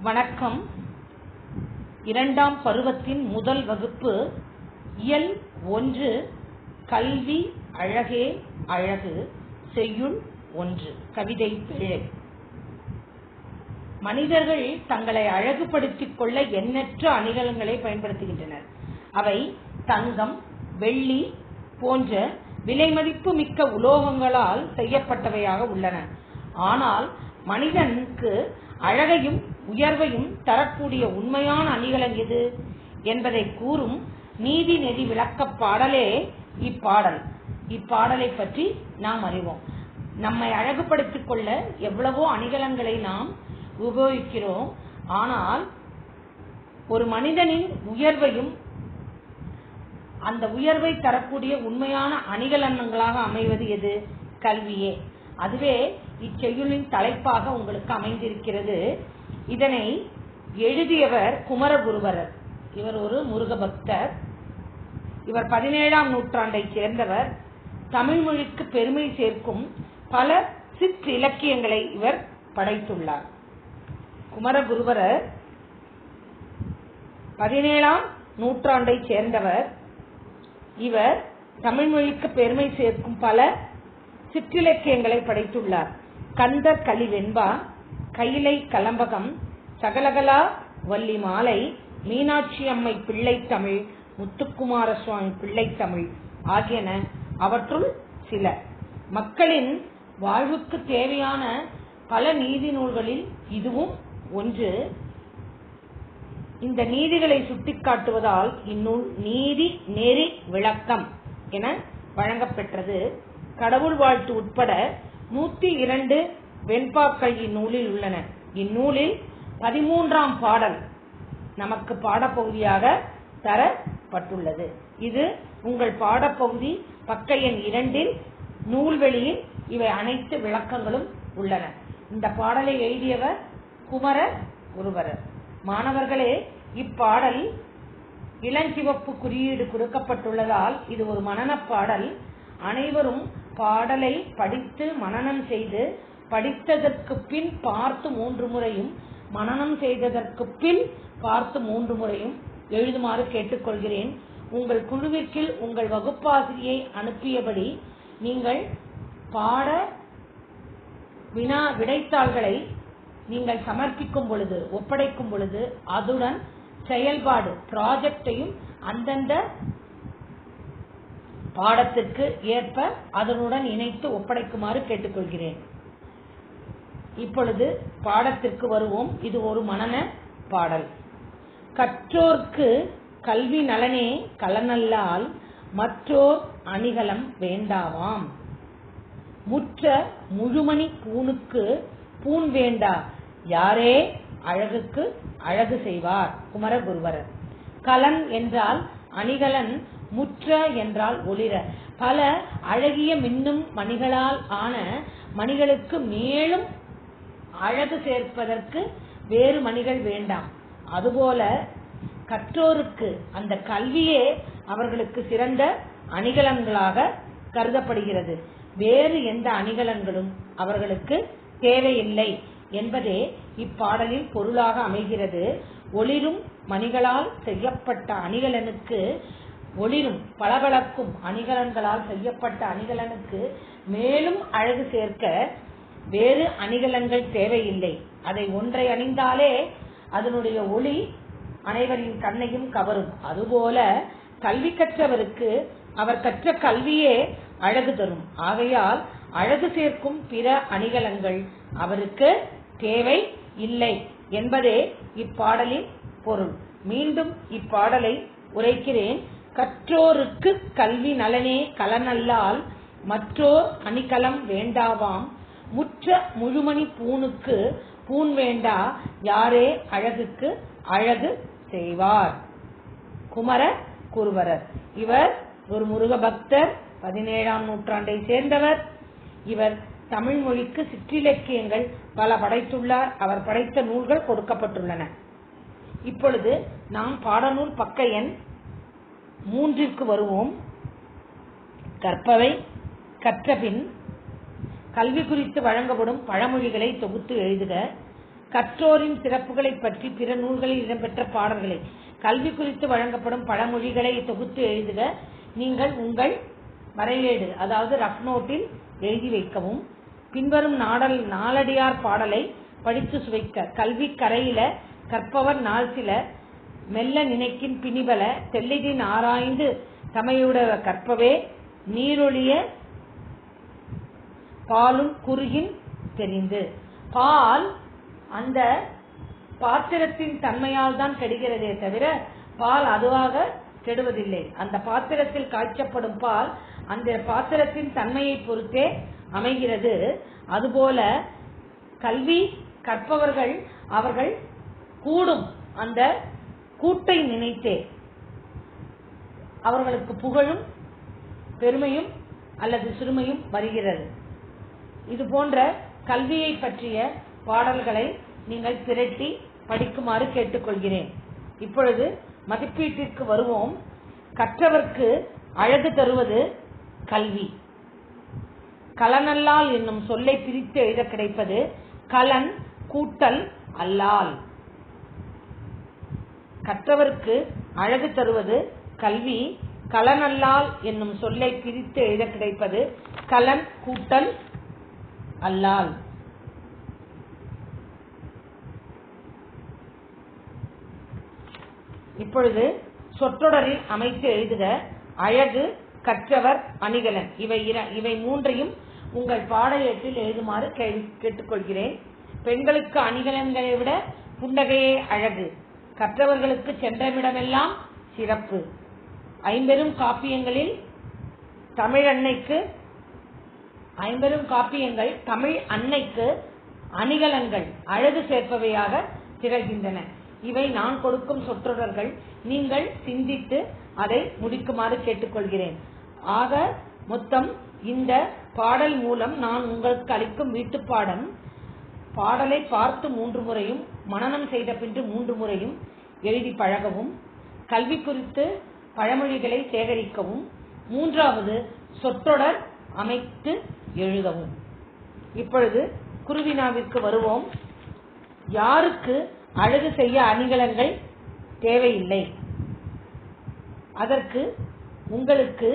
வணக்கம். இரண்டாம் பருவத்தின் முதல் வகுப்பு இயல் 1 கல்வி அழகே அழகு செய்யுள் 1 கவிதை பிழை. மனிதர்கள் தங்களை அழகுபடுத்திக் கொள்ள எண்ணற்ற அணிகலன்களை பயன்படுத்துகின்றனர். அவை தங்கம், வெள்ளி போன்ற விலைமதிப்பு மிக்க உலோகங்களால் செய்யப்பட்டவையாக உள்ளன. ஆனால் மனிதனுக்கு அழகையும் உயர்வையும் தரக்கூடிய உண்மையான அணிகலன் எது என்பதை கூறும் நீதி நெறி விளக்கப் பாடலே இப்பாடல். இப்பாடலை பற்றி நாம் அறிவோம். நம்மை அழகுபடுத்திக் கொள்ள எவ்வளவோ அணிகலன்களை நாம் உபயோகிக்கிறோம். ஆனால் ஒரு மனிதனின் உயர்வையும் அந்த உயர்வை தரக்கூடிய உண்மையான அணிகலன்களாக அமைவது எது? கல்வியே. அதுவே இச்செய்யுளின் தலைப்பாக உங்களுக்கு அமைந்திருக்கிறது. இதனை எழுதியவர் குமரகுருபரர். இவர் ஒரு முருக பக்தர். இவர் 17ஆம் நூற்றாண்டை சேர்ந்தவர். தமிழ் மொழிக்கு பெருமை சேர்க்கும் பல சிற்றிலக்கியங்களை இவர் படைத்துள்ளார். குமரகுருபரர் 17ஆம் நூற்றாண்டை சேர்ந்தவர். இவர் தமிழ் மொழிக்கு பெருமை சேர்க்கும் பல சிற்றிலக்கியங்களை படைத்துள்ளார். கந்த கலிவெண்பா, கைலை கலம்பகம், சகலகலா வள்ளி மாலை, மீனாட்சி அம்மை பிள்ளைத்தமிழ், முத்துக்குமார சுவாமி பிள்ளைத்தமிழ் ஆகியன அவற்றுள் சில. மக்களின் வாழ்வுக்கு தேவையான பல நீதி நூல்களில் இதுவும் ஒன்று. இந்த நீதிகளை சுட்டிக்காட்டுவதால் இந்நூல் நீதி நெறி விளக்கம் என வழங்கப்பெற்றது. கடவுள் வாழ்த்து உட்பட 102 வெண்பாக்கள் இந்நூலில் உள்ளன. இந்நூலில் 13ஆம் பாடல் நமக்கு பாடப்பகுதியாக தரப்பட்டுள்ளது. இது உங்கள் பாடப்பகுதி பக்க எண் 2 நூல்வெளியில் இவை அனைத்து விளக்கங்களும் உள்ளன. இந்த பாடலை எழுதியவர் குமரகுருபரர். மாணவர்களே, இப்பாடல் இளஞ்சிவப்பு குறியீடு கொடுக்கப்பட்டுள்ளதால் இது ஒரு மனனப் பாடல். அனைவரும் பாடலை படித்து மனனம் செய்து படித்ததற்கு பின் பார்த்து 3 முறையும் மனனம் செய்ததற்கு பின் பார்த்து 3 முறையும் எழுதுமாறு கேட்டுக்கொள்கிறேன். உங்கள் குழுவிற்கு உங்கள் வகுப்பாசிரியை அனுப்பியபடி நீங்கள் பாட விடைத்தாள்களை நீங்கள் சமர்ப்பிக்கும் பொழுது, ஒப்படைக்கும் பொழுது அதுடன் செயல்பாடு ப்ராஜெக்டையும் அந்தந்த பாடத்திற்கு ஏற்ப அதனுடன் இணைத்து ஒப்படைக்குமாறு கேட்டுக்கொள்கிறேன். இப்பொழுது பாடத்திற்கு வருவோம். இது ஒரு மனன பாடல். கற்றோர்க்கு கல்வி நலனே கலனல்லால் மற்றோர் அணிகலம் வேண்டாவாம். முற்ற முழுமணி பூணுக்கு பூண் வேண்டா யாரே அழகுக்கு அழகு செய்வார். குமரகுருபரர். கலன் என்றால் அணிகலன், முற்ற என்றால் ஒளிர. பல அழகிய மின்னும் மணிகளால் ஆன மணிகளுக்கு மேலும் அழகு சேர்ப்பதற்கு வேறு மணிகள் வேண்டாம். அதுபோல கற்றோருக்கு அந்த கல்வியே அவர்களுக்கு சிறந்த அணிகலன்களாக கருதப்படுகிறது. வேறு எந்த அணிகலன்களும் அவர்களுக்கு தேவையில்லை என்பதே இப்பாடலின் பொருளாக அமைகிறது. ஒளிரும் மணிகளால் செய்யப்பட்ட அணிகலனுக்கு, ஒளிரும் பளபளக்கும் அணிகலன்களால் செய்யப்பட்ட அணிகலனுக்கு மேலும் அழகு சேர்க்க வேறு அணிகலன்கள் தேவையில்லை. அதை ஒன்றை அணிந்தாலே அதனுடைய ஒளி அனைவரின் கண்ணையும் கவரும். அதுபோல கல்வி கற்றவருக்கு அவர் கற்ற கல்வியே அழகு தரும். ஆகையால் அழகு சேர்க்கும் பிற அணிகலன்கள் அவருக்கு தேவை இல்லை என்பதே இப்பாடலின் பொருள். மீண்டும் இப்பாடலை உரைக்கிறேன். கற்றோருக்கு கல்வி நலனே கலனல்லால் மற்றோர் அணிகலம் வேண்டாவாம். முற்ற முழுமணி பூணுக்கு பூண் வேண்டா யாரே அழகுக்கு அழகு செய்வார். குமரகுருபரர். இவர் ஒரு முருக பக்தர். 17ஆம் நூற்றாண்டை சேர்ந்தவர். இவர் தமிழ் மொழிக்கு சிற்றிலக்கியங்கள் பல படைத்துள்ளார். அவர் படைத்த நூல்கள் கொடுக்கப்பட்டுள்ளன. இப்பொழுது நாம் பாடநூல் பக்க எண் 3ற்கு வருவோம். கற்பவை கற்றபின் கல்வி குறித்து வழங்கப்படும் பழமொழிகளை தொகுத்து எழுதுக. கற்றோரின் சிறப்புகளை பற்றி பிற நூல்களில் இடம்பெற்ற பாடல்களை, கல்வி குறித்து வழங்கப்படும் பழமொழிகளை தொகுத்து எழுதுக. நீங்கள் உங்கள் வரையேடு அதாவது ரஃப் நோட்டில் எழுதி வைக்கவும். பின்வரும் நாலடியார் பாடலை படித்து சுவைக்க. கல்வி கரையில கற்பவர் நாள் சில, மெல்ல நினைக்கின் பிணிபல, தெல்லிதின் ஆராய்ந்து தமையுடைய கற்பவே, நீரொழிய பாலும் குறுகின் தெரிந்து. பால் அந்த பாத்திரத்தின் தன்மையால் தான் கெடுகிறதே தவிர பால் அதுவாக கெடுவதில்லை. அந்த பாத்திரத்தில் காய்ச்சப்படும் பால் அந்த பாத்திரத்தின் தன்மையை பொறுத்தே அமைகிறது. அதுபோல கல்வி கற்பவர்கள் அவர்கள் கூடும் அந்த கூட்டை நினைத்தே அவர்களுக்கு புகழும் பெருமையும் அல்லது சிறுமையும் வருகிறது. இது போன்ற கல்வியை பற்றிய பாடல்களை நீங்கள் திரட்டி படிக்குமாறு கேட்டுக்கொள்கிறேன். இப்பொழுது மதிப்பீட்டிற்கு வருவோம். கற்றவர்க்கு அழகு தருவது கல்வி. கலனல்லால் என்னும் சொல்லை பிரித்து எழுத கிடைப்பது கலன் கூட்டல் அல்லால். கற்றவர்க்கு அழகு தருவது கல்வி. கலனல்லால் என்னும் சொல்லை பிரித்து எழுத கிடைப்பது கலன் கூட்டல் அல்லால். இப்பொழுது சொற்றொடரில் அமைத்து எழுதுக. அழகு, கற்றவர், அணிகலன் இவை மூன்றையும் உங்கள் பாட ஏட்டில் எழுதுமாறு கேட்டுக்கொள்கிறேன். பெண்களுக்கு அணிகலன்களை விட புன்னகையே அழகு. கற்றவர்களுக்கு சென்றமிடமெல்லாம் சிறப்பு. ஐம்பெரும் காப்பியங்கள் தமிழ் அன்னைக்கு அணிகலன்கள் அழகு சேர்ப்பவையாக திகழ்கின்றன. இவை நான் கொடுக்கும் சொற்றொடர்கள். நீங்கள் சிந்தித்து அதை முடிக்குமாறு கேட்டுக்கொள்கிறேன். ஆக மொத்தம் இந்த பாடல் மூலம் நான் உங்களுக்கு அளிக்கும் வீட்டுப்பாடம், பாடலை பார்த்து 3 முறையும் மனனம் செய்த பின்பு 3 முறையும் எழுதி பழகவும், கல்வி குறித்து பழமொழிகளை சேகரிக்கவும், 3வது சொற்றொடர் அமைத்து எழுதவும். இப்பொழுது குருவினாவிற்கு வருவோம். யாருக்கு அழகு செய்ய அணிகலன்கள் தேவையில்லை? அதற்கு உங்களுக்கு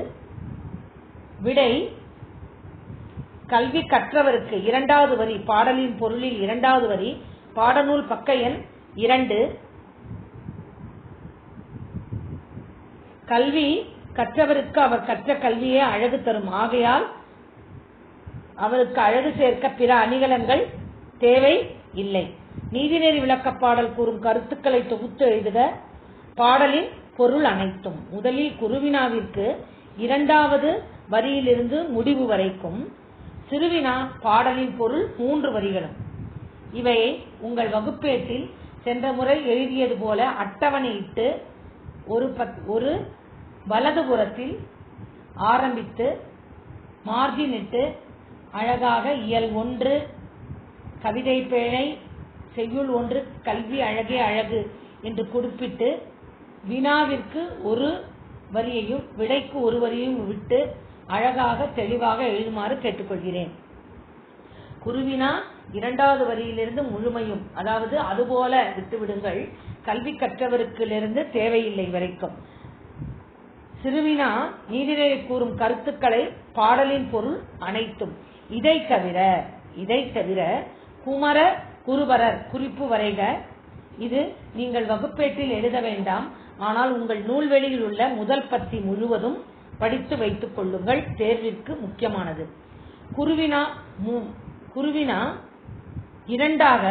விடை கல்வி கற்றவருக்கு. 2வது வரி பாடலின் பொருளில் 2வது வரி, பாடநூல் பக்க எண் 2. கல்வி கற்றவருக்கு அவர் கற்ற கல்வியே அழகு தரும். ஆகையால் அவருக்கு அழகு சேர்க்க பிற அணிகலன்கள் தேவை இல்லை. நீதிநெறி விளக்கப்பாடல் கூறும் கருத்துக்களை தொகுத்து எழுதுக. பாடலின் பொருள் அனைத்தும். முதலில் குருவினாவிற்கு 2வது வரியிலிருந்து முடிவு வரைக்கும், சிறுவினா பாடலின் பொருள் 3 வரிகளும். இவையை உங்கள் வகுப்பேட்டில் சென்ற முறை எழுதியது போல அட்டவணையிட்டு ஒரு வலதுபுறத்தில் ஆரம்பித்து மார்ஜினிட்டு அழகாக இயல் 1 கவிதை பேழை செய்யுள் 1 கல்வி அழகே அழகு என்று குறிப்பிட்டு வினாவிற்கு 1 வரியையும் விடைக்கு 1 வரியையும் விட்டு அழகாக தெளிவாக எழுதுமாறு கேட்டுக்கொள்கிறேன். குருவினா 2வது வரியிலிருந்து முழுமையும், அதாவது அதுபோல விட்டுவிடுங்கள். கல்வி கற்றவருக்கிலிருந்து தேவையில்லை வரைக்கும். சிறுவினா நீதிநெறி கூறும் கருத்துக்களை, பாடலின் பொருள் அனைத்தும். இதை தவிர குமர குருபரர் குறிப்பு வரைக. இது நீங்கள் வகுப்பேட்டில் எழுத வேண்டாம். ஆனால் உங்கள் நூல்வெளியில் உள்ள முதல் பத்தி முழுவதும் படித்து வைத்துக் கொள்ளுங்கள். தேர்விற்கு முக்கியமானது. குருவினா 2ஆக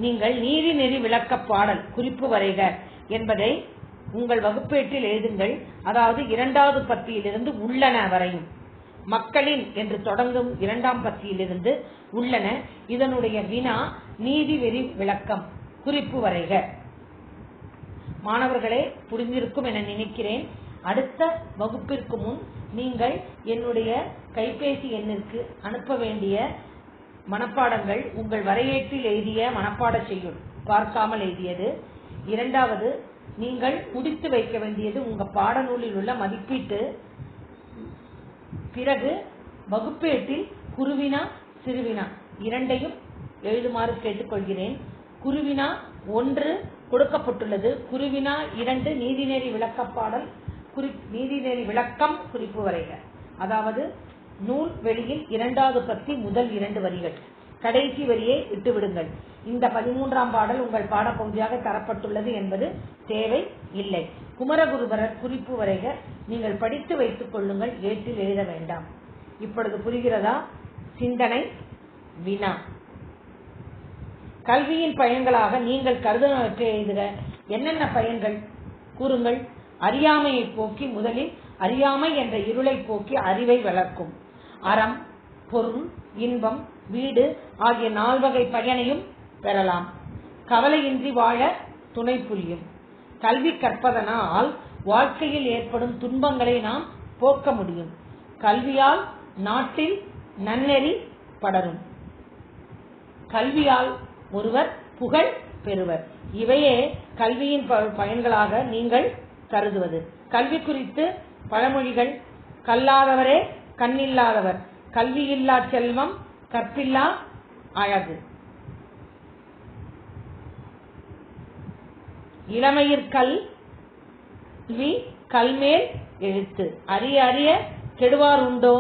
நீங்கள் நீதிநெறி விளக்க பாடல் குறிப்பு வரைக என்பதை உங்கள் வகுப்பேட்டில் எழுதுங்கள். அதாவது 2வது பத்தியிலிருந்து உள்ளன வரையும். மக்களின் என்று தொடங்கும் 2ஆம் பத்தியிலிருந்து உள்ளன. இதனுடைய வினா நீதிவெறி விளக்கம் குறிப்பு வரைக. மாணவர்களே, புரிந்திருக்கும் என நினைக்கிறேன். அடுத்த வகுப்பிற்கு முன் நீங்கள் என்னுடைய கைபேசி எண்ணிற்கு அனுப்ப வேண்டிய மனப்பாடங்கள் உங்கள் வரையேட்டில் எழுதிய மனப்பாட செய்யுள் பார்க்காமல் எழுதியது. 2வது நீங்கள் முடித்து வைக்க வேண்டியது உங்கள் பாடநூலில் உள்ள மதிப்பீட்டு. பிறகு வகுப்பேட்டில் குருவினா சிறுவினா 2ஐயும் எழுதுமாறு கேட்டுக்கொள்கிறேன். குருவினா 1 கொடுக்கப்பட்டுள்ளது. குருவினா 2 நீதிநெறி விளக்கப்பாடல் நீதிநெறி விளக்கம் குறிப்பு வரைக. அதாவது நூல் வெளியில் 2வது பத்தி முதல் 2 வரிகள், கடைசி வரியை விட்டுவிடுங்கள். இந்த 13ஆம் பாடல் உங்கள் பாடப்பகுதியாக தரப்பட்டுள்ளது என்பது தேவை இல்லை. குமரகுருபரர் குறிப்பு வரைக. நீங்கள் படித்து வைத்துக் கொள்ளுங்கள், ஏட்டில் எழுத வேண்டாம். இப்பொழுது புரிகிறதா? சிந்தனை வினா. கல்வியின் பயன்களாக நீங்கள் கருதுவனவற்றை எழுதுக. என்னென்ன பயன்கள் கூறுங்கள். அறியாமையை போக்கி, முதலில் அறியாமை என்ற இருளை போக்கி அறிவை வளர்க்கும். அறம், பொருள், இன்பம், வீடு ஆகிய 4 வகை பயனையும் பெறலாம். கவலையின்றி வாழ துணை புரியும். கல்வி கற்பதனால் வாழ்க்கையில் ஏற்படும் துன்பங்களை நாம் போக்க முடியும். கல்வியால் நாட்டில் நன்னெறி படரும். கல்வியால் ஒருவர் புகழ் பெறுவர். இவையே கல்வியின் பயன்களாக நீங்கள் கருதுவது. கல்வி குறித்து பழமொழிகள். கல்லாதவரே கண்ணில்லாதவர், கல்வியில்லா செல்வம், கற்பில்லா அழகு. இளமையிற் கல்வி கல்மேல் எழுத்து, அறிய அறிய கெடுவார் உண்டோ?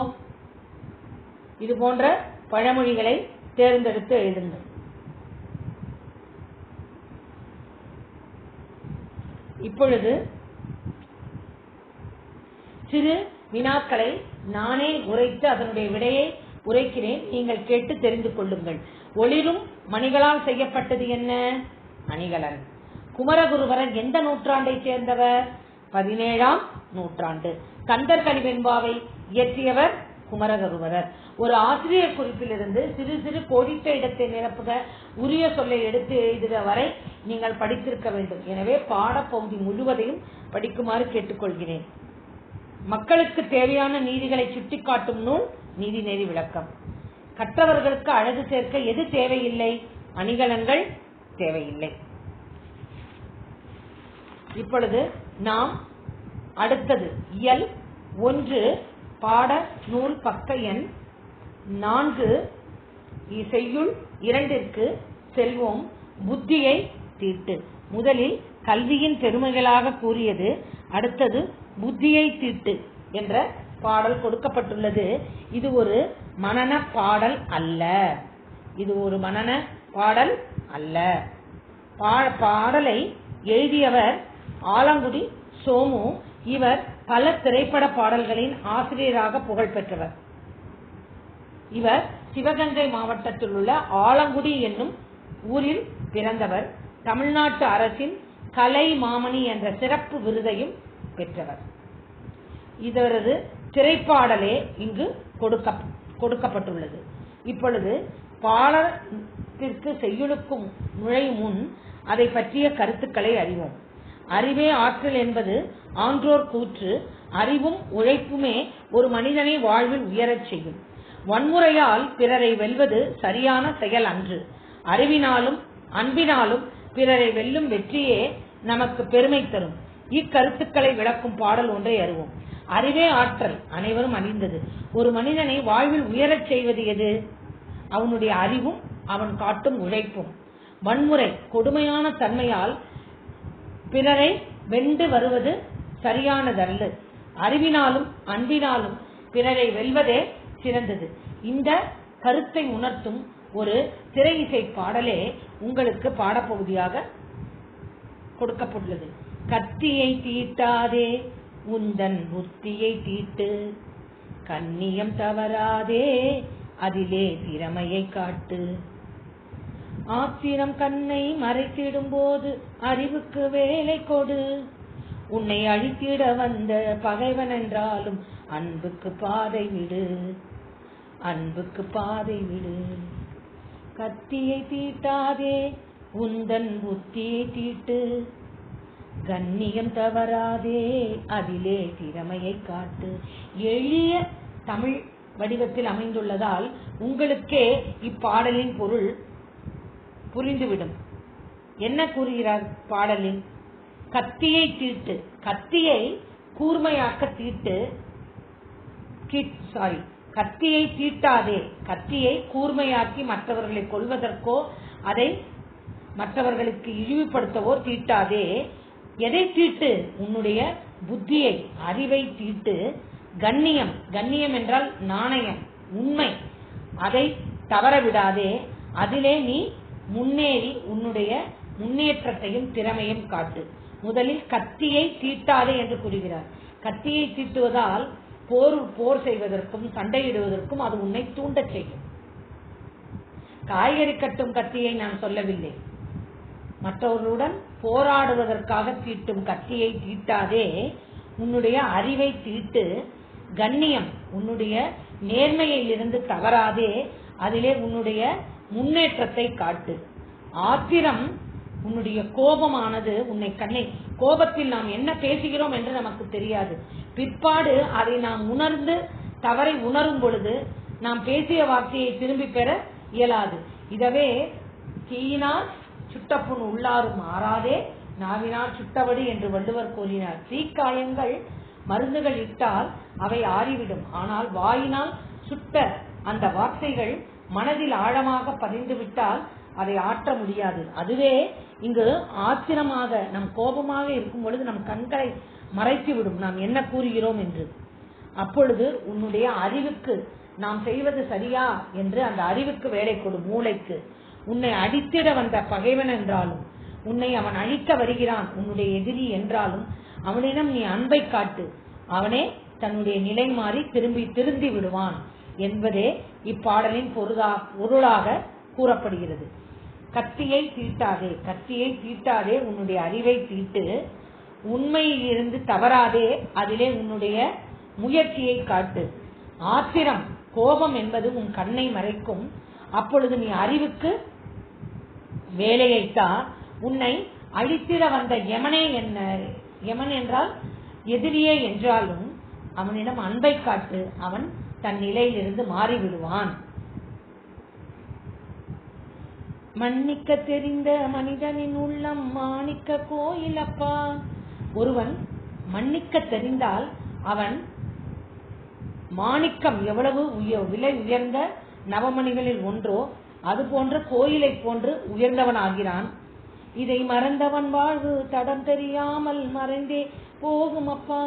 இது போன்ற பழமொழிகளை தேர்ந்தெடுத்து எழுதுங்கள். இப்பொழுது சிறு வினாக்களை நானே உரைத்து அதனுடைய விடையை உரைக்கிறேன். நீங்கள் கேட்டு தெரிந்து கொள்ளுங்கள். ஒளிரும் மணிகளால் செய்யப்பட்டது என்ன? அணிகலன். குமரகுருபரர் எந்த நூற்றாண்டை சேர்ந்தவர்? 17ஆம் நூற்றாண்டு. கந்தர் கனிவெண்பாவை இயற்றியவர் குமரகுருபரர். ஒரு ஆசிரியர் குறிப்பிலிருந்து சிறு சிறு கோடிட்ட இடத்தை நிரப்புக, உரிய சொல்லை எடுத்து எழுதுக வரை நீங்கள் படித்திருக்க வேண்டும். எனவே பாடப்பகுதி முழுவதையும் படிக்குமாறு கேட்டுக்கொள்கிறேன். மக்களுக்கு தேவையான நீதிகளை சுட்டிக்காட்டும் நூல் நீதிநெறி விளக்கம். கற்றவர்களுக்கு அழகு சேர்க்க எது தேவையில்லை? அணிகலன்கள் தேவையில்லை. இப்பொழுது நாம் அடுத்தது இயல் 1 பாட நூல் பக்க எண் 4 செய்யுள் 2ற்கு செல்வோம். புத்தியை தீட்டு. முதலில் கல்வியின் பெருமைகளாக கூறியது. அடுத்தது புத்தியை தீட்டு என்ற பாடல் கொடுக்கப்பட்டுள்ளது. இது ஒரு மனன பாடல் அல்ல. இது ஒரு மனன பாடல் அல்ல. பாடலை எழுதியவர் ஆலங்குடி சோமு. இவர் பல திரைப்பட பாடல்களின் ஆசிரியராக புகழ் பெற்றவர். இவர் சிவகங்கை மாவட்டத்தில் உள்ள ஆலங்குடி என்னும் ஊரில் பிறந்தவர். தமிழ்நாட்டு அரசின் கலை மாமணி என்ற சிறப்பு விருதையும் பெற்றவர். இவரது திரைப்பாடலே இங்கு கொடுக்கப்பட்டுள்ளது. இப்பொழுது பாடத்திற்கு செய்யுளுக்கும் நுழையும் முன் அதை பற்றிய கருத்துக்களை அறிவோம். அறிவே ஆற்றல் என்பது ஆன்றோர் கூற்று. அறிவும் உழைப்புமே ஒரு மனிதனை வாழ்வில் உயரச் செய்யும். வன்முறையால் பிறரை வெல்வது சரியான செயல் அன்று. அறிவினாலும் அன்பினாலும் பிறரை வெல்லும் வெற்றியே நமக்கு பெருமை தரும். இக்கருத்துக்களை விளக்கும் பாடல் ஒன்றை அறிவோம். அறிவே ஆற்றல் அனைவரும் அறிந்தது. ஒரு மனிதனை வாழ்வில் உயரச் செய்வது எது? அவனுடைய அறிவும் அவன் காட்டும் உழைப்பும். வன்முறை கொடுமையான தன்மையால் பிறரை வென்று வருவது சரியானதல்ல. அறிவினாலும் அன்பினாலும் பிறரை வெல்வதே சிறந்தது. இந்த கருத்தை உணர்த்தும் ஒரு திரை இசை பாடலே உங்களுக்கு பாடப்பகுதியாக கொடுக்கப்பட்டுள்ளது. கத்தியை தீட்டாதே உந்தன் புத்தியை தீட்டு, கண்ணியம் தவறாதே அதிலே திறமையை காட்டு. ஆத்திரம் கண்ணை மறைத்திடும் போது அறிவுக்கு வேலை கொடு. உன்னை அழித்திட வந்த பகைவன் என்றாலும் அன்புக்கு பாதை விடு, அன்புக்கு பாதை விடு. கத்தியை தீட்டாதே உந்தன் புத்தியை தீட்டு, கண்ணியம் தவறாதே அதிலே திறமையை காட்டு. எளிய தமிழ் வடிவத்தில் அமைந்துள்ளதால் உங்களுக்கே இப்பாடலின் பொருள் புரிந்துவிடும். என்ன கூறுகிறார் பாடலில்? கத்தியை தீட்டு, கத்தியை கூர்மையாக்க தீட்டு, கத்தியை தீட்டாதே, கத்தியை கூர்மையாக்கி மற்றவர்களை கொல்வதற்கோ அதை மற்றவர்களுக்கு இழிவுபடுத்தவோ தீட்டாதே. எதை தீட்டு? உன்னுடைய புத்தியை, அறிவை தீட்டு. கண்ணியம், கண்ணியம் என்றால் நாணயம், உண்மை, அதை தவற விடாதே. அதிலே நீ முன்னேறி உன்னுடைய முன்னேற்றத்தையும் திறமையும் காட்டு. முதலில் கத்தியை தீட்டாதே என்று கூறுகிறார். கத்தியை தீட்டுவதால் போர் செய்வதற்கும் சண்டையிடுவதற்கும் அது உன்னை தூண்டச் செய்யும். காய்கறி கட்டும் கத்தியை நான் சொல்லவில்லை, மற்றவர்களுடன் போராடுவதற்காக தீட்டும் கத்தியை தீட்டாதே. உன்னுடைய அறிவை தீட்டு. கண்ணியம், உன்னுடைய நேர்மையில் இருந்து தவறாதே. அதிலே உன்னுடைய முன்னேற்றத்தை காட்டு. ஆத்திரம், உன்னுடைய கோபமானது உன்னை கோபத்தில் நாம் என்ன பேசுகிறோம் என்று நமக்கு தெரியாது. பிற்பாடு அதை நாம் உணர்ந்து தவறை உணரும் பொழுது நாம் பேசிய வார்த்தையை திரும்பி பெற இயலாது. இதவே தீயினால் சுட்டப்புண் உள்ளாரும் ஆறாதே, நாவினால் சுட்டபடி என்று வள்ளுவர் கூறினார். தீக்காயங்கள் மருந்துகள் இட்டால் அவை ஆறிவிடும், ஆனால் வாயினால் சுட்ட அந்த வார்த்தைகள் மனதில் ஆழமாக பதிந்து விட்டால் அதை ஆற்ற முடியாது. அதுவே இங்கு ஆத்திரமாக நம் கோபமாக இருக்கும் பொழுது நம் கண்களை மறைத்து விடும் நாம் என்ன கூறுகிறோம் என்று. அப்பொழுது உன்னுடைய அறிவுக்கு நாம் செய்வது சரியா என்று அந்த அறிவுக்கு வேலை கொடு. மூளைக்கு உன்னை அடித்திட வந்த பகைவன் என்றாலும், உன்னை அவன் அழிக்க வருகிறான் உன்னுடைய எதிரி என்றாலும், அவனிடம் நீ அன்பை காட்டு. அவனே தன்னுடைய நிலை மாறி திருந்தி விடுவான் என்பதே இப்பாடலின் பொருளாக கூறப்படுகிறது. கத்தியை தீட்டாதே, கத்தியை தீட்டாதே, உன்னுடைய அறிவை தீட்டு. உண்மையில் இருந்து தவறாதே, அதிலே உன்னுடைய முயற்சியை காட்டு. ஆத்திரம், கோபம் என்பது உன் கண்ணை மறைக்கும். அப்பொழுது நீ அறிவுக்கு வேலையைத்தா. உன்னை அழித்திட வந்த யமனே என்ன, யமன் என்றால் எதிரியே என்றாலும் அவனிடம் அன்பை காட்டு. அவன் தன் நிலையிலிருந்து மாறிவிடுவான். மன்னிக்க தெரிந்த மனிதனின் உள்ளம் மாணிக்க கோயிலப்பா. ஒருவன் மன்னிக்க தெரிந்தால் அவன் மாணிக்கம், எவ்வளவு விலை உயர்ந்த நவமணிகளில் ஒன்றோ அது போன்ற கோயிலை போன்று உயர்ந்தவன் ஆகிறான். இதை மறந்தவன் வாழ்வு தடம் தெரியாமல் மறைந்தே போகும் அப்பா.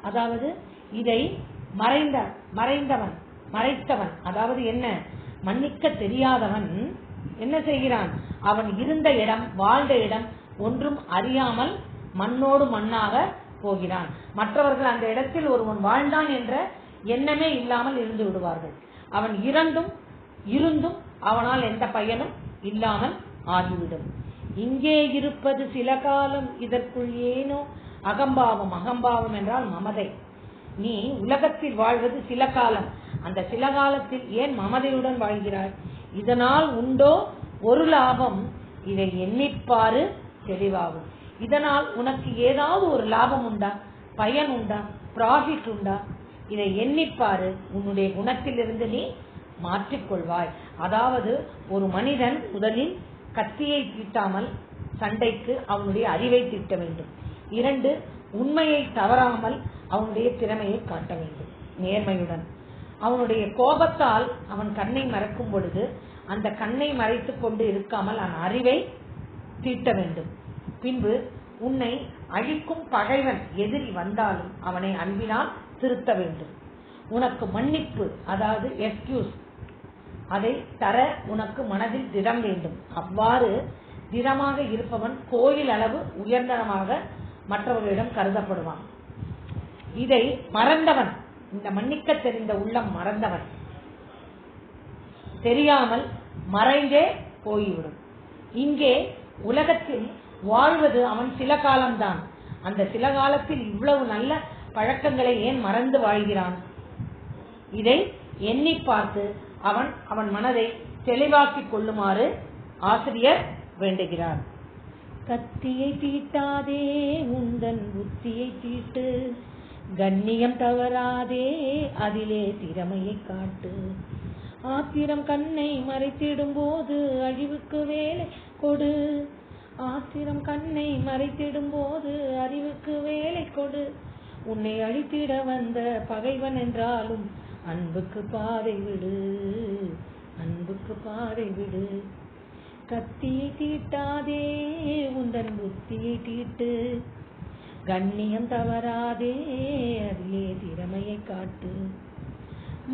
அதாவது இதை மறைத்தவன், அதாவது என்ன, மன்னிக்க தெரியாதவன் என்ன செய்கிறான்? அவன் இருந்த இடம், வாழ்ந்த இடம் ஒன்றும் அறியாமல் மண்ணோடு மண்ணாக போகிறான். மற்றவர்கள் அந்த இடத்தில் ஒருவன் வாழ்ந்தான் என்ற எண்ணமே இல்லாமல் இருந்து விடுவார்கள். அவன் இருந்தும் அவனால் எந்த பயனும் இல்லாமல் ஆகிவிடும். இங்கே இருப்பது சில காலம், இதற்குள் ஏனோ அகம்பாவம். அகம்பாவம் என்றால் மமதை. நீ உலகத்தில் வாழ்வது சில காலம், அந்த சில காலத்தில் ஏன் மமதையுடன் வாழ்கிறாய்? இதனால் உண்டோ ஒரு லாபம், இதை எண்ணிப்பாரு தெளிவாகும். இதனால் உனக்கு ஏதாவது ஒரு லாபம் உண்டா, பயன் உண்டா, ப்ராஃபிட் உண்டா? இதை எண்ணிப்பாரு. உன்னுடைய குணத்திலிருந்து நீ மாற்றிக்கொள்வாய். அதாவது ஒரு மனிதன் முதலில் கத்தியை தீட்டாமல் சண்டைக்கு அவனுடைய அறிவை தீட்ட வேண்டும். 2, உண்மையை தவறாமல் அவனுடைய திறமையை காட்ட வேண்டும் நேர்மையுடன். அவனுடைய கோபத்தால் அவன் கண்ணை மறைக்கும் பொழுது அந்த கண்ணை மறைத்துக் கொண்டு இருக்காமல் அவன் அறிவை தீட்ட வேண்டும். பின்பு உன்னை அழிக்கும் பகைவன் எதிரி வந்தாலும் அவனை அன்பினால் திருத்த வேண்டும். உனக்கு மன்னிப்பு, அதாவது எக்ஸ்கியூஸ், அதை தர உனக்கு மனதில் திடம் வேண்டும். அவ்வாறு திடமாக இருப்பவன் கோயில் அளவு உயர்ந்தனமாக மற்றவர்களிடம் கருதப்படுவான். இதை மறந்தவன், இந்த மன்னிக்க தெரிந்த உள்ளம் மறந்தவன் தெரியாமல் மறைந்தே போய்விடும். இங்கே உலகத்தில் வாழ்வது அவன் சில காலம்தான். அந்த சில காலத்தில் இவ்வளவு நல்ல பழக்கங்களை ஏன் மறந்து வாழ்கிறான்? இதை எண்ணி பார்த்து அவன் மனதை தெளிவாக்கிக் கொள்ளுமாறு ஆசிரியர் வேண்டுகிறார். கத்தியை தீட்டாதே, உந்தன் புத்தியை தீட்டு. கண்ணியம் தவறாதே, அதிலே திறமையை காட்டு. ஆத்திரம் கண்ணை மறைத்திடும் போது அழிவுக்கு வேலை கொடு. ஆத்திரம் கண்ணை மறைத்திடும் போது அறிவுக்கு வேலை கொடு. உன்னை அழித்திட வந்த பகைவன் என்றாலும் அன்புக்கு பாதை விடு, அன்புக்கு பாதை விடு. கத்தியை தீட்டாதே உந்தன் புத்தியை தீட்டு, கண்ணியம் தவறாதே அதிலே திறமையை காட்டு.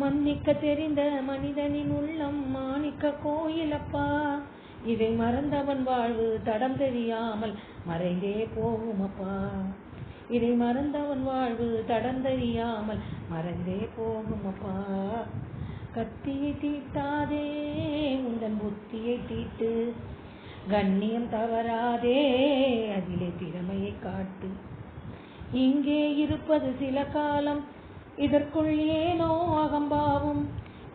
மன்னிக்க தெரிந்த மனிதனின் உள்ளம் மாணிக்க கோயிலப்பா, இதை மறந்தவன் வாழ்வு தடம் தெரியாமல் மறைந்தே போகுமப்பா. இதை மறந்தவன் வாழ்வு தடம் தெரியாமல் மறைந்தே போகுமப்பா. கத்தியை தீட்டாதே உந்தன் புத்தியை தீட்டு, கண்ணியம் தவறாதே அதிலே திறமையை காட்டு. இங்கே இருப்பது சில காலம், இதற்குள் ஏனோ அகம்பாவம்,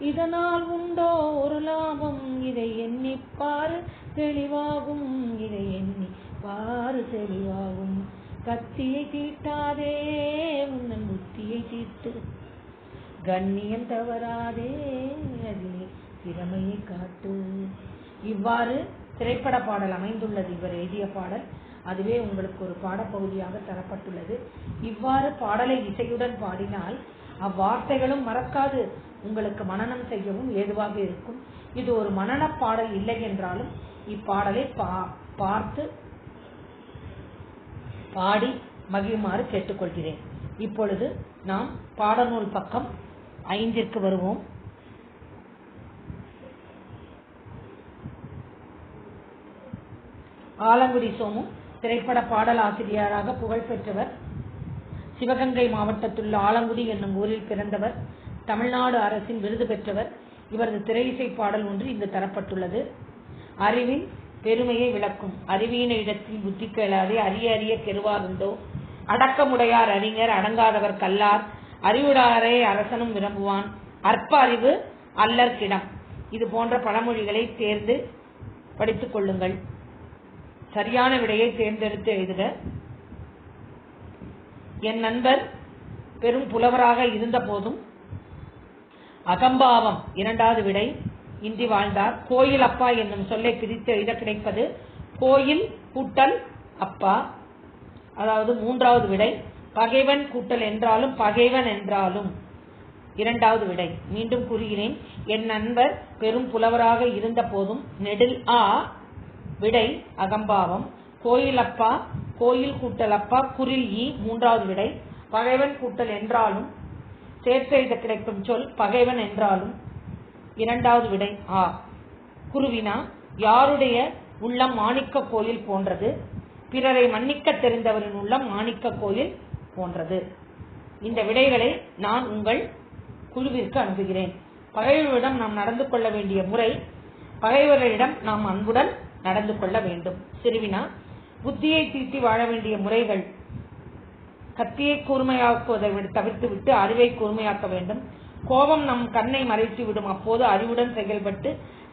இதனால் உண்டோ ஒரு லாபம், இதை எண்ணிப்பாரு தெளிவாகும், இதை எண்ணிப்பாரு தெளிவாகும். கத்தியை தீட்டாதே உன்னன் புத்தியை தீட்டு, கண்ணியம் தவறாதே அதிலே திறமையை காட்டு. இவ்வாறு திரைப்பட பாடல் அமைந்துள்ளது. இவர் எழுதிய பாடல். அதுவே உங்களுக்கு ஒரு பாடப்பகுதியாக தரப்பட்டுள்ளது. இவ்வாறு பாடலை இசையுடன் பாடினால் அவ்வார்த்தைகளும் மறக்காது உங்களுக்கு மனனம் செய்யவும் ஏதுவாக இருக்கும். இது ஒரு மனன பாடல் இல்லை என்றாலும் இப்பாடலை பார்த்து பாடி மகிழுமாறு கேட்டுக்கொள்கிறேன். இப்பொழுது நாம் பாடநூல் பக்கம் 5 வருவோம். ஆலங்குடி சோமு திரைப்பட பாடல் ஆசிரியராக புகழ் பெற்றவர். சிவகங்கை மாவட்டத்துள்ள ஆலங்குடி என்னும் ஊரில் பிறந்தவர். தமிழ்நாடு அரசின் விருது பெற்றவர். இவரது திரையிசை பாடல் ஒன்று இங்கு தரப்பட்டுள்ளது. அறிவின் பெருமையை விளக்கும். அறிவியின இடத்தில் புத்தி கேளாதே, அரிய அரிய கெருவாருண்டோ, அடக்கமுடையார் அறிஞர் அடங்காதவர் கல்லார், அறிவுடாரை அரசனும் விரும்புவான், அற்ப அறிவு அல்லற்கிடம். இது போன்ற பழமொழிகளை தேர்ந்து படித்துக் கொள்ளுங்கள். சரியான விடையை தேர்ந்தெடுத்து எழுதுக. என் நண்பர் பெரும் புலவராக இருந்த போதும் அகம்பாவம் 2வது விடை இன்றி வாழ்ந்தார். கோயில் அப்பா என்னும் சொல்லை பிரித்து எழுத கிடைப்பது கோயில் கூட்டல் அப்பா. அதாவது 3வது விடை பகைவன் கூட்டல் என்றாலும் பகைவன் என்றாலும் 2வது விடை. மீண்டும் கூறுகிறேன். என் நண்பர் பெரும் புலவராக இருந்த போதும் நெடில் ஆ விடை அகம்பாவம். கோயில் அப்பா கோயில் கூட்டல் அப்பா குறில் ஈ 3வது விடை. பகைவன் கூட்டல் என்றாலும் சேர்த்து எழுத கிடைக்கும் சொல் பகைவன் என்றாலும் 2வது விடை ஆ. குருவினா யாருடைய உள்ளம் மாணிக்க கோயில் போன்றது, பிறரை மன்னிக்க தெரிந்தவரின் உள்ளம் மாணிக்க கோயில் போன்றது. இந்த விடைகளை நான் உங்கள் குழுவிற்கு அனுப்புகிறேன். பகைவரிடம் நாம் நடந்து கொள்ள வேண்டிய முறை, பகைவரிடம் நாம் அன்புடன் நடந்து கொள்ள வேண்டும். சிறுவினா புத்தியை தீட்டி வாழ வேண்டிய முறைகள். கத்தியை கூர்மையாக்குவதை தவிர்த்துவிட்டு அறிவை கூர்மையாக்க வேண்டும். கோபம் நம் கண்ணை மறைத்து விடும், அப்போது அறிவுடன் செயல்பட்டு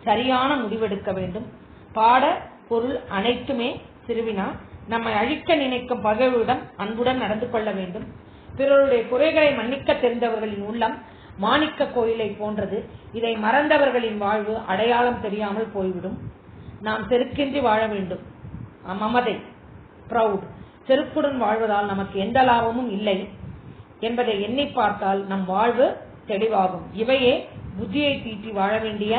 சரியான முடிவெடுக்க வேண்டும். பாட பொருள் அனைத்துமே சிறுவினா நம்மை அழிக்க நினைக்கும் பகைவரிடம் அன்புடன் நடந்து கொள்ள வேண்டும். பிறருடைய குறைகளை மன்னிக்க தெரிந்தவர்களின் உள்ளம் மாணிக்க கோயிலை போன்றது. இதை மறந்தவர்களின் வாழ்வு அடையாளம் தெரியாமல் போய்விடும். நாம் செருக்கின்றி வாழ வேண்டும். மமதை ப்ரௌட். செருக்குடன் வாழ்வதால் நமக்கு எந்த லாபமும் இல்லை என்பதை எண்ணி பார்த்தால் நம் வாழ்வு தெளிவாகும். இவையே புத்தியை தீட்டி வாழ வேண்டிய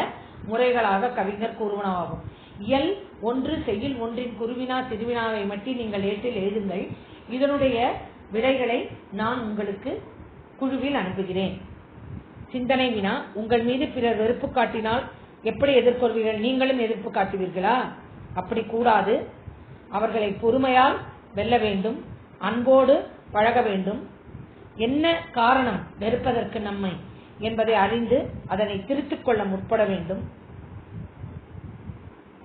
முறைகளாக கவிஞர் கூறுவனவாகும். இயல் 1 செய்யுள் 1 குருவினா சிறுவினாவை மட்டும் நீங்கள் ஏற்றில் எழுதுங்கள். இதனுடைய விடைகளை நான் உங்களுக்கு குழுவில் அனுப்புகிறேன். சிந்தனை வினா. உங்கள் மீது பிறர் வெறுப்பு காட்டினால் எப்படி எதிர்கொள்வீர்கள்? நீங்களும் எதிர்ப்பு காட்டுவீர்களா? அப்படி கூடாது. அவர்களை பொறுமையால் வெல்ல வேண்டும். அன்போடு பழக வேண்டும். என்ன காரணம் வெறுப்பதற்கு நம்மை என்பதை அறிந்து அதனை திருத்திக் கொள்ள முற்பட வேண்டும்.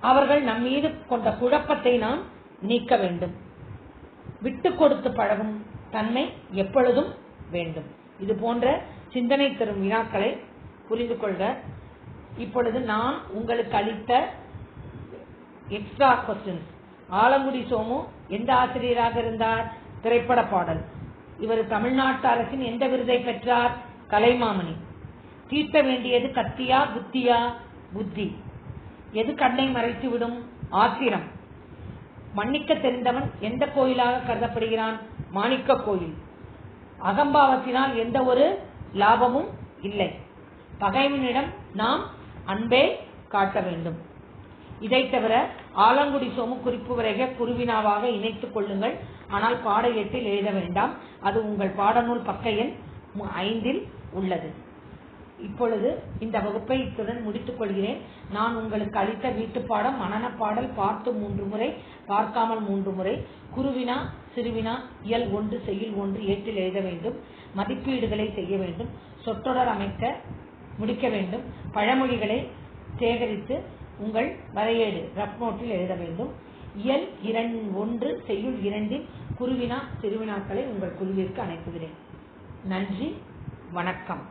அவர்கள் நம் மீது கொண்ட குழப்பத்தை நாம் நீக்க வேண்டும். விட்டு கொடுத்து பழகும் தன்மை எப்பொழுதும் வேண்டும். இது போன்ற சிந்தனை தரும் வினாக்களை புரிந்து கொள்க. இப்பொழுது நான் உங்களுக்கு அளித்த எக்ஸ்ட்ரா கொஸ்டின்ஸ். ஆலங்குடி சோமு எந்த ஆசிரியராக இருந்தார்? திரைப்பட பாடல். இவர் தமிழ்நாட்டு அரசின் எந்த விருதை பெற்றார்? கலைமாமணி. தீட்ட வேண்டியது கத்தியா புத்தியா? புத்தி. எது கண்ணை மறைத்துவிடும்? ஆத்திரம். மன்னிக்க தெரிந்தவன் எந்த கோயிலாக கருதப்படுகிறான்? மாணிக்க கோயில். அகம்பாவத்தினால் எந்த ஒரு லாபமும் இல்லை. பகைவனிடம் நாம் அன்பே காட்ட வேண்டும். இதைத் தவிர ஆலங்குடி சோமு குறிப்பு வரைக குருவினாவாக இணைத்துக் கொள்ளுங்கள். ஆனால் பாட ஏட்டில் எழுத வேண்டாம். அது உங்கள் பாடநூல் பக்க எண் 5 உள்ளது. இப்பொழுது இந்த வகுப்பை இத்துடன் முடித்துக் கொள்கிறேன். நான் உங்களுக்கு அளித்த வீட்டுப்பாடம் மனனப்பாடல் பார்த்து 3 முறை, பார்க்காமல் 3 முறை. குருவினா சிறுவினா இயல் 1 செய்யுள் 1 ஏட்டில் எழுத வேண்டும். மதிப்பீடுகளை செய்ய வேண்டும். சொற்றொடர் அமைக்க முடிக்க வேண்டும். பழமொழிகளை சேகரித்து உங்கள் வரையேடு ரஃப் நோட்டில் எழுத வேண்டும். இயல் 1 செய்யுள் 2 குருவினா சிறுவினாக்களை உங்கள் குழுவிற்கு அனுப்புகிறேன். நன்றி, வணக்கம்.